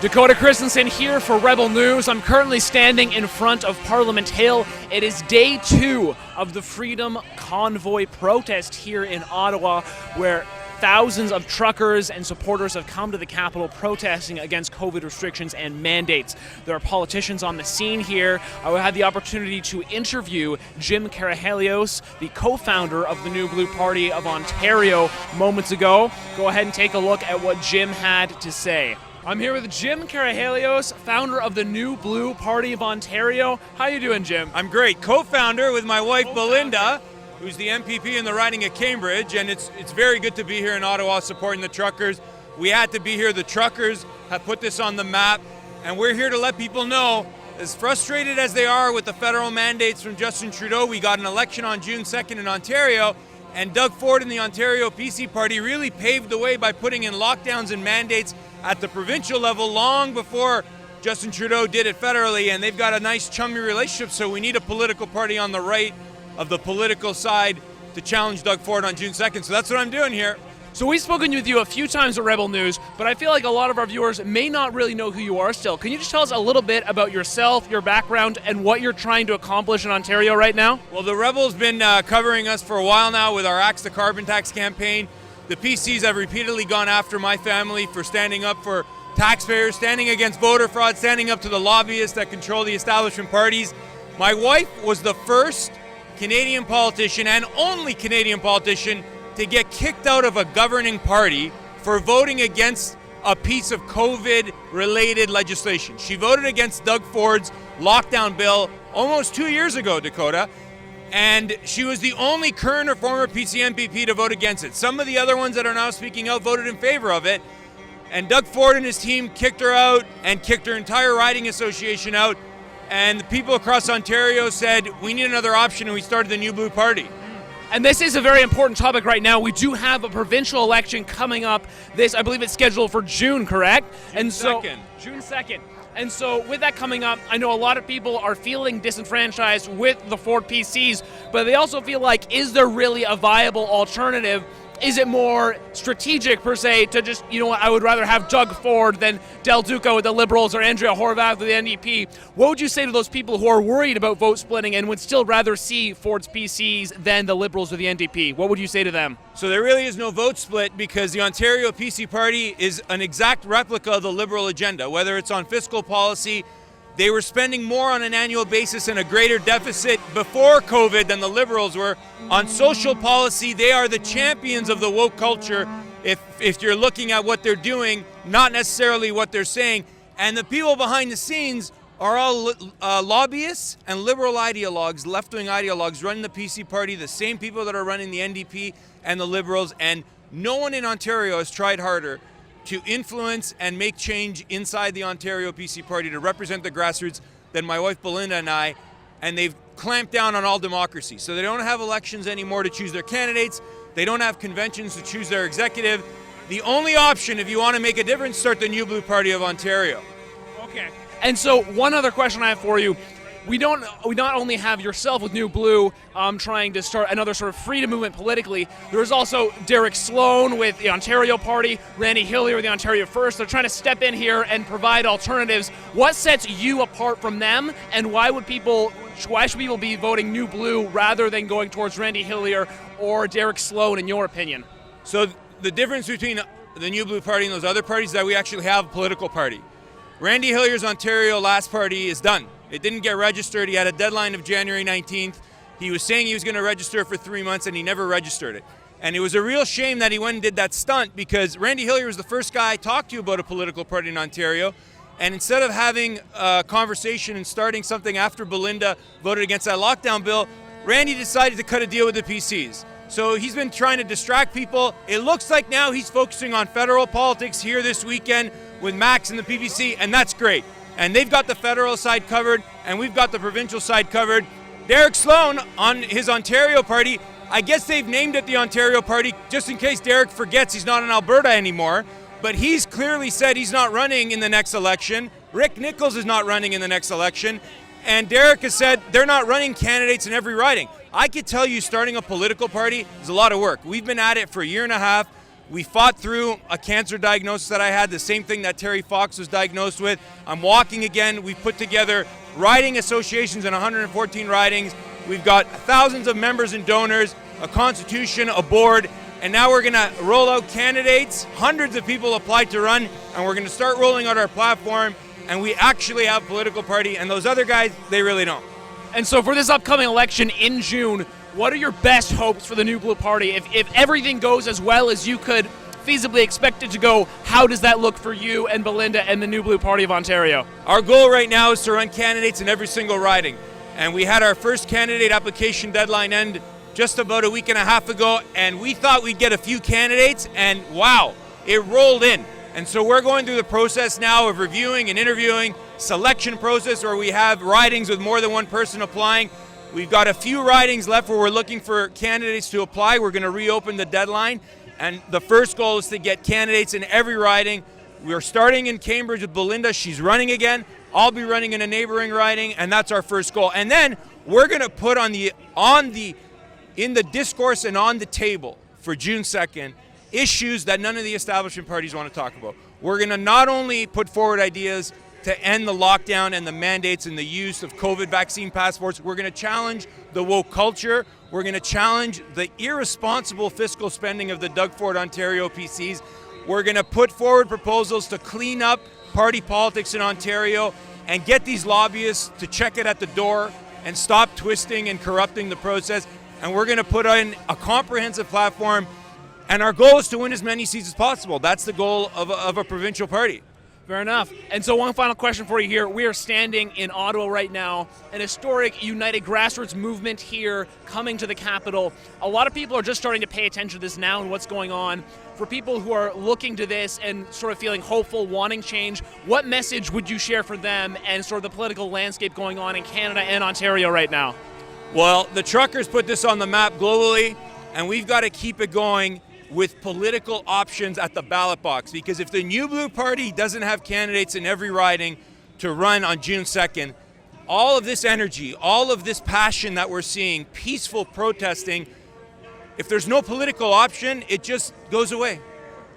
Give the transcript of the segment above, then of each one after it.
Dakota Christensen here for Rebel News. I'm currently standing in front of Parliament Hill. It is day 2 of the Freedom Convoy protest here in Ottawa, where thousands of truckers and supporters have come to the Capitol protesting against COVID restrictions and mandates. There are politicians on the scene here. I had the opportunity to interview Jim Karahalios, the co-founder of the New Blue Party of Ontario, moments ago. Go ahead and take a look at what Jim had to say. I'm here with Jim Karahalios, founder of the New Blue Party of Ontario. How you doing, Jim? I'm great. Co-founder with my wife, Belinda, who's the MPP in the riding of Cambridge, and it's very good to be here in Ottawa supporting the truckers. We had to be here. The truckers have put this on the map, and we're here to let people know, as frustrated as they are with the federal mandates from Justin Trudeau, we got an election on June 2nd in Ontario, and Doug Ford and the Ontario PC Party really paved the way by putting in lockdowns and mandates at the provincial level long before Justin Trudeau did it federally, and they've got a nice chummy relationship, so we need a political party on the right of the political side to challenge Doug Ford on June 2nd. So that's what I'm doing here. So we've spoken with you a few times at Rebel News, but I feel like a lot of our viewers may not really know who you are still. Can you just tell us a little bit about yourself, your background, and what you're trying to accomplish in Ontario right now? Well, the Rebel's been covering us for a while now with our Axe the Carbon Tax campaign. The PCs have repeatedly gone after my family for standing up for taxpayers, standing against voter fraud, standing up to the lobbyists that control the establishment parties. My wife was the first Canadian politician and only Canadian politician to get kicked out of a governing party for voting against a piece of COVID-related legislation. She voted against Doug Ford's lockdown bill almost 2 years ago, Dakota, and she was the only current or former PC MPP to vote against it. Some of the other ones that are now speaking out voted in favor of it, and Doug Ford and his team kicked her out and kicked her entire riding association out, and the people across Ontario said, we need another option, and we started the New Blue Party. And this is a very important topic right now. We do have a provincial election coming up. I believe it's scheduled for June, correct? June 2nd. June 2nd. And so with that coming up, I know a lot of people are feeling disenfranchised with the Ford PCs, but they also feel like, is there really a viable alternative? Is it more strategic, per se, to just, you know what, I would rather have Doug Ford than Del Duca with the Liberals or Andrea Horwath with the NDP? What would you say to those people who are worried about vote splitting and would still rather see Ford's PCs than the Liberals or the NDP? What would you say to them? So there really is no vote split because the Ontario PC Party is an exact replica of the Liberal agenda, whether it's on fiscal policy. They were spending more on an annual basis and a greater deficit before COVID than the Liberals were. On social policy, they are the champions of the woke culture if you're looking at what they're doing, not necessarily what they're saying. And the people behind the scenes are all lobbyists and liberal ideologues, left-wing ideologues running the PC Party, the same people that are running the NDP and the Liberals. And no one in Ontario has tried harder to influence and make change inside the Ontario PC Party to represent the grassroots than my wife Belinda and I, and they've clamped down on all democracy. So they don't have elections anymore to choose their candidates, they don't have conventions to choose their executive. The only option, if you want to make a difference, start the New Blue Party of Ontario. Okay. And so one other question I have for you. We not only have yourself with New Blue trying to start another sort of freedom movement politically, there's also Derek Sloan with the Ontario Party, Randy Hillier with the Ontario First. They're trying to step in here and provide alternatives. What sets you apart from them, and why should people be voting New Blue rather than going towards Randy Hillier or Derek Sloan, in your opinion? So the difference between the New Blue Party and those other parties is that we actually have a political party. Randy Hillier's Ontario last party is done. It didn't get registered. He had a deadline of January 19th. He was saying he was going to register for 3 months, and he never registered it. And it was a real shame that he went and did that stunt, because Randy Hillier was the first guy I talked to about a political party in Ontario. And instead of having a conversation and starting something after Belinda voted against that lockdown bill, Randy decided to cut a deal with the PCs. So he's been trying to distract people. It looks like now he's focusing on federal politics here this weekend with Max and the PPC, and that's great. And they've got the federal side covered, and we've got the provincial side covered. Derek Sloan on his Ontario party, I guess they've named it the Ontario Party just in case Derek forgets he's not in Alberta anymore, but he's clearly said he's not running in the next election. Rick Nichols is not running in the next election, and Derek has said they're not running candidates in every riding. I could tell you starting a political party is a lot of work. We've been at it for a year and a half. We fought through a cancer diagnosis that I had, the same thing that Terry Fox was diagnosed with. I'm walking again. We've put together riding associations in 114 ridings. We've got thousands of members and donors, a constitution, a board, and now we're going to roll out candidates. Hundreds of people applied to run, and we're going to start rolling out our platform, and we actually have a political party, and those other guys, they really don't. And so for this upcoming election in June, what are your best hopes for the New Blue Party? If everything goes as well as you could feasibly expect it to go, how does that look for you and Belinda and the New Blue Party of Ontario? Our goal right now is to run candidates in every single riding. And we had our first candidate application deadline end just about a week and a half ago, and we thought we'd get a few candidates, and wow, it rolled in. And so we're going through the process now of reviewing and interviewing, selection process where we have ridings with more than one person applying. We've got a few ridings left where we're looking for candidates to apply. We're going to reopen the deadline, and the first goal is to get candidates in every riding. We're starting in Cambridge with Belinda. She's running again. I'll be running in a neighboring riding, and that's our first goal. And then we're going to put in the discourse and on the table for June 2nd issues that none of the establishment parties want to talk about. We're going to not only put forward ideas to end the lockdown and the mandates and the use of COVID vaccine passports, we're going to challenge the woke culture. We're going to challenge the irresponsible fiscal spending of the Doug Ford Ontario PCs. We're going to put forward proposals to clean up party politics in Ontario and get these lobbyists to check it at the door and stop twisting and corrupting the process. And we're going to put in a comprehensive platform. And our goal is to win as many seats as possible. That's the goal of a provincial party. Fair enough. And so one final question for you here. We are standing in Ottawa right now, an historic united grassroots movement here coming to the capital. A lot of people are just starting to pay attention to this now and what's going on. For people who are looking to this and sort of feeling hopeful, wanting change, what message would you share for them and sort of the political landscape going on in Canada and Ontario right now? Well, the truckers put this on the map globally, and we've got to keep it going with political options at the ballot box, because if the New Blue Party doesn't have candidates in every riding to run on June 2nd, all of this energy, all of this passion that we're seeing, peaceful protesting, if there's no political option, it just goes away.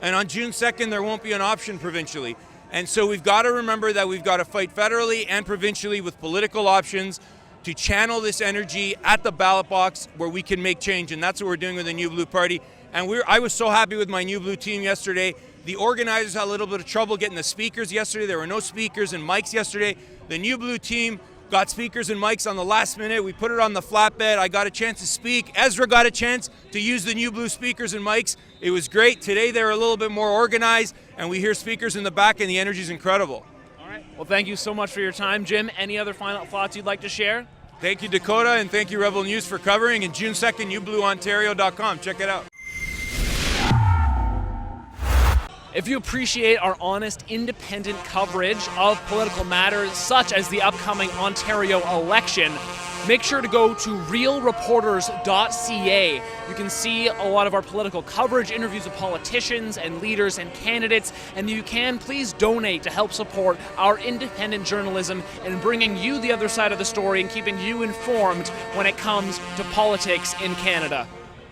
And on June 2nd, there won't be an option provincially. And so we've got to remember that we've got to fight federally and provincially with political options to channel this energy at the ballot box where we can make change. And that's what we're doing with the New Blue Party. And I was so happy with my New Blue team yesterday. The organizers had a little bit of trouble getting the speakers yesterday. There were no speakers and mics yesterday. The New Blue team got speakers and mics on the last minute. We put it on the flatbed. I got a chance to speak. Ezra got a chance to use the New Blue speakers and mics. It was great. Today they're a little bit more organized, and we hear speakers in the back, and the energy is incredible. All right. Well, thank you so much for your time, Jim. Any other final thoughts you'd like to share? Thank you, Dakota, and thank you, Rebel News, for covering. And June 2nd, newblueontario.com. Check it out. If you appreciate our honest, independent coverage of political matters such as the upcoming Ontario election, make sure to go to realreporters.ca. You can see a lot of our political coverage, interviews with politicians and leaders and candidates, and you can please donate to help support our independent journalism and bringing you the other side of the story and keeping you informed when it comes to politics in Canada.